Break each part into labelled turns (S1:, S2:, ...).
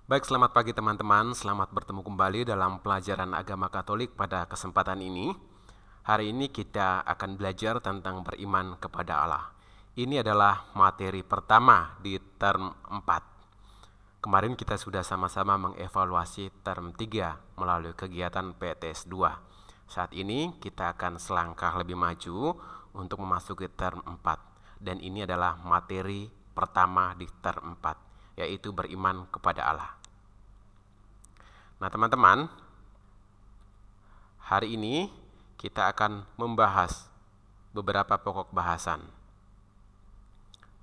S1: Baik, selamat pagi teman-teman. Selamat bertemu kembali dalam pelajaran agama Katolik pada kesempatan ini. Hari ini kita akan belajar tentang beriman kepada Allah. Ini adalah materi pertama di term 4. Kemarin kita sudah sama-sama mengevaluasi term 3 melalui kegiatan PTS 2. Saat ini kita akan selangkah lebih maju untuk memasuki term 4. Dan ini adalah materi pertama di term 4, yaitu beriman kepada Allah. Nah teman-teman, hari ini kita akan membahas beberapa pokok bahasan.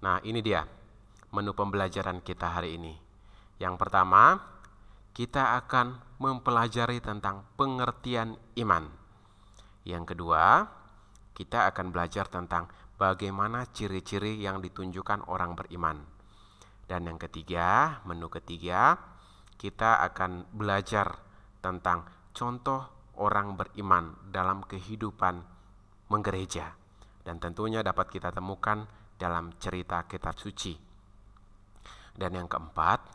S1: Nah ini dia menu pembelajaran kita hari ini. Yang pertama, kita akan mempelajari tentang pengertian iman. Yang kedua, kita akan belajar tentang bagaimana ciri-ciri yang ditunjukkan orang beriman. Dan yang ketiga, menu ketiga, kita akan belajar tentang contoh orang beriman dalam kehidupan menggereja. Dan tentunya dapat kita temukan dalam cerita kitab suci. Dan yang keempat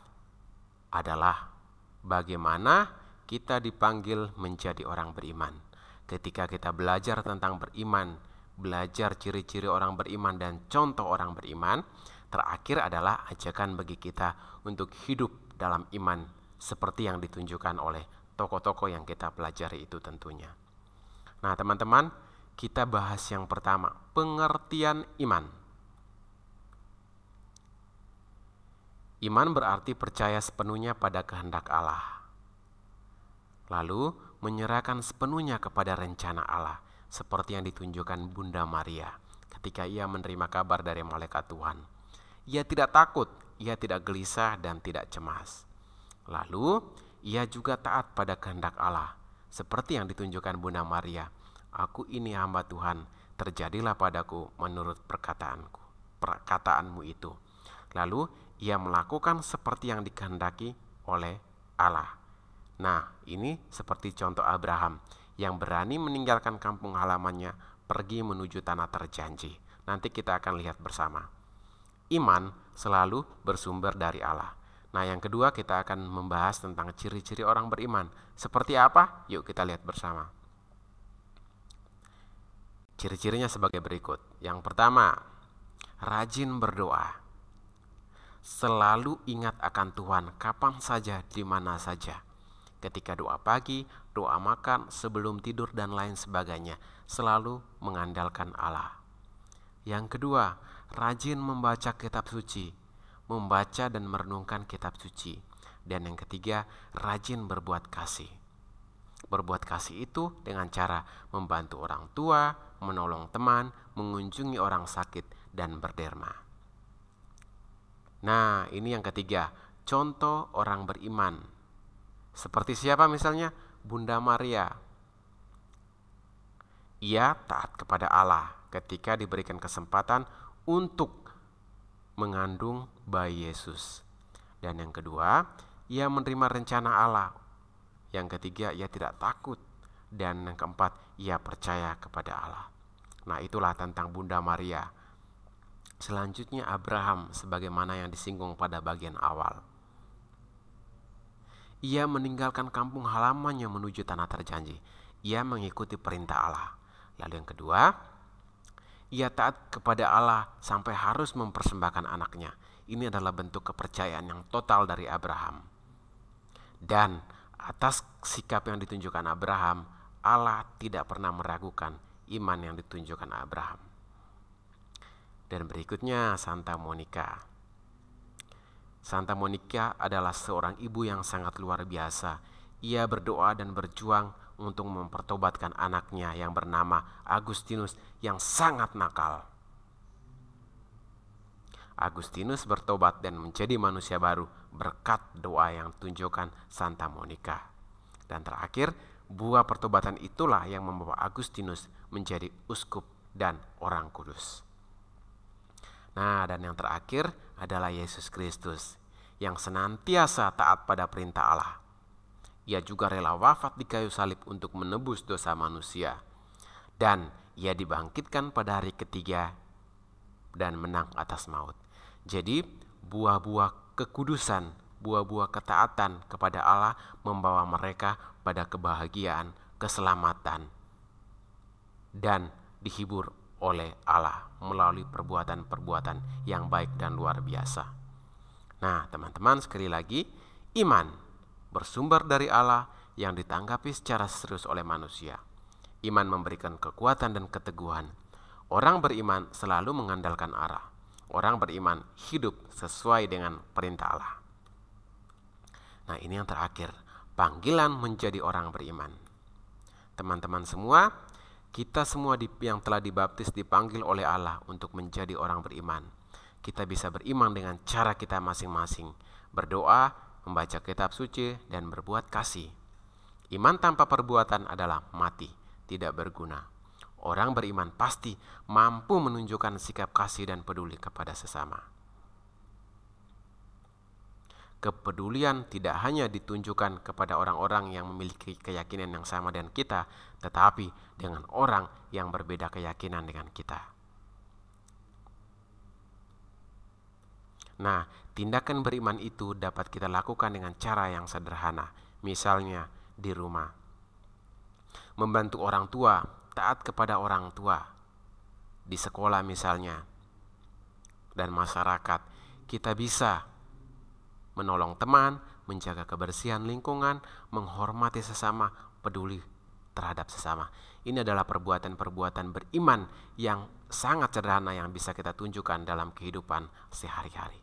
S1: adalah bagaimana kita dipanggil menjadi orang beriman. Ketika kita belajar tentang beriman, belajar ciri-ciri orang beriman dan contoh orang beriman, terakhir adalah ajakan bagi kita untuk hidup dalam iman seperti yang ditunjukkan oleh tokoh-tokoh yang kita pelajari itu tentunya. Nah teman-teman, kita bahas yang pertama, pengertian iman. Iman berarti percaya sepenuhnya pada kehendak Allah, lalu menyerahkan sepenuhnya kepada rencana Allah, seperti yang ditunjukkan Bunda Maria ketika ia menerima kabar dari malaikat Tuhan. Ia tidak takut, ia tidak gelisah dan tidak cemas. Lalu ia juga taat pada kehendak Allah, seperti yang ditunjukkan Bunda Maria. Aku ini hamba Tuhan, terjadilah padaku menurut perkataanmu itu. Lalu ia melakukan seperti yang dikehendaki oleh Allah. Nah, ini seperti contoh Abraham yang berani meninggalkan kampung halamannya, pergi menuju tanah terjanji. Nanti kita akan lihat bersama. Iman selalu bersumber dari Allah. Nah, yang kedua kita akan membahas tentang ciri-ciri orang beriman. Seperti apa? Yuk kita lihat bersama. Ciri-cirinya sebagai berikut. Yang pertama, rajin berdoa. Selalu ingat akan Tuhan kapan saja, di mana saja. Ketika doa pagi, doa makan, sebelum tidur dan lain sebagainya, selalu mengandalkan Allah. Yang kedua, rajin membaca kitab suci, membaca dan merenungkan kitab suci. Dan yang ketiga, rajin berbuat kasih. Berbuat kasih itu dengan cara membantu orang tua, menolong teman, mengunjungi orang sakit, dan berderma. Nah, ini yang ketiga, contoh orang beriman. Seperti siapa misalnya? Bunda Maria. Ia taat kepada Allah ketika diberikan kesempatan untuk mengandung bayi Yesus. Dan yang kedua, ia menerima rencana Allah. Yang ketiga, ia tidak takut. Dan yang keempat, ia percaya kepada Allah. Nah, itulah tentang Bunda Maria. Selanjutnya Abraham, sebagaimana yang disinggung pada bagian awal. Ia meninggalkan kampung halamannya menuju tanah terjanji. Ia mengikuti perintah Allah. Lalu yang kedua, ia taat kepada Allah sampai harus mempersembahkan anaknya. Ini adalah bentuk kepercayaan yang total dari Abraham. Dan atas sikap yang ditunjukkan Abraham, Allah tidak pernah meragukan iman yang ditunjukkan Abraham. Dan berikutnya Santa Monica. Santa Monica adalah seorang ibu yang sangat luar biasa. Ia berdoa dan berjuang untuk mempertobatkan anaknya yang bernama Agustinus yang sangat nakal. Agustinus bertobat dan menjadi manusia baru berkat doa yang tunjukkan Santa Monica. Dan terakhir, buah pertobatan itulah yang membawa Agustinus menjadi uskup dan orang kudus. Nah, dan yang terakhir adalah Yesus Kristus yang senantiasa taat pada perintah Allah. Ia juga rela wafat di kayu salib untuk menebus dosa manusia. Dan ia dibangkitkan pada hari ketiga dan menang atas maut. Jadi buah-buah kekudusan buah-buah ketaatan kepada Allah membawa mereka pada kebahagiaan, keselamatan, dan dihibur oleh Allah melalui perbuatan-perbuatan yang baik dan luar biasa. Nah, teman-teman, sekali lagi, iman bersumber dari Allah yang ditanggapi secara serius oleh manusia. Iman memberikan kekuatan dan keteguhan. Orang beriman selalu mengandalkan Allah. Orang beriman hidup sesuai dengan perintah Allah. Nah, ini yang terakhir, panggilan menjadi orang beriman. Teman-teman semua, kita semua yang telah dibaptis dipanggil oleh Allah untuk menjadi orang beriman. Kita bisa beriman dengan cara kita masing-masing, berdoa, membaca kitab suci, dan berbuat kasih. Iman tanpa perbuatan adalah mati, tidak berguna. Orang beriman pasti mampu menunjukkan sikap kasih dan peduli kepada sesama. Kepedulian tidak hanya ditunjukkan kepada orang-orang yang memiliki keyakinan yang sama dengan kita, tetapi dengan orang yang berbeda keyakinan dengan kita. Nah, tindakan beriman itu dapat kita lakukan dengan cara yang sederhana, misalnya di rumah. Membantu orang tua, taat kepada orang tua, di sekolah misalnya, dan masyarakat. Kita bisa menolong teman, menjaga kebersihan lingkungan, menghormati sesama, peduli terhadap sesama. Ini adalah perbuatan-perbuatan beriman yang sangat sederhana yang bisa kita tunjukkan dalam kehidupan sehari-hari.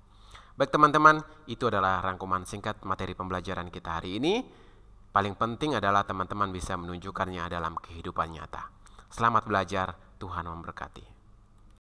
S1: Baik teman-teman, itu adalah rangkuman singkat materi pembelajaran kita hari ini. Paling penting adalah teman-teman bisa menunjukkannya dalam kehidupan nyata. Selamat belajar, Tuhan memberkati.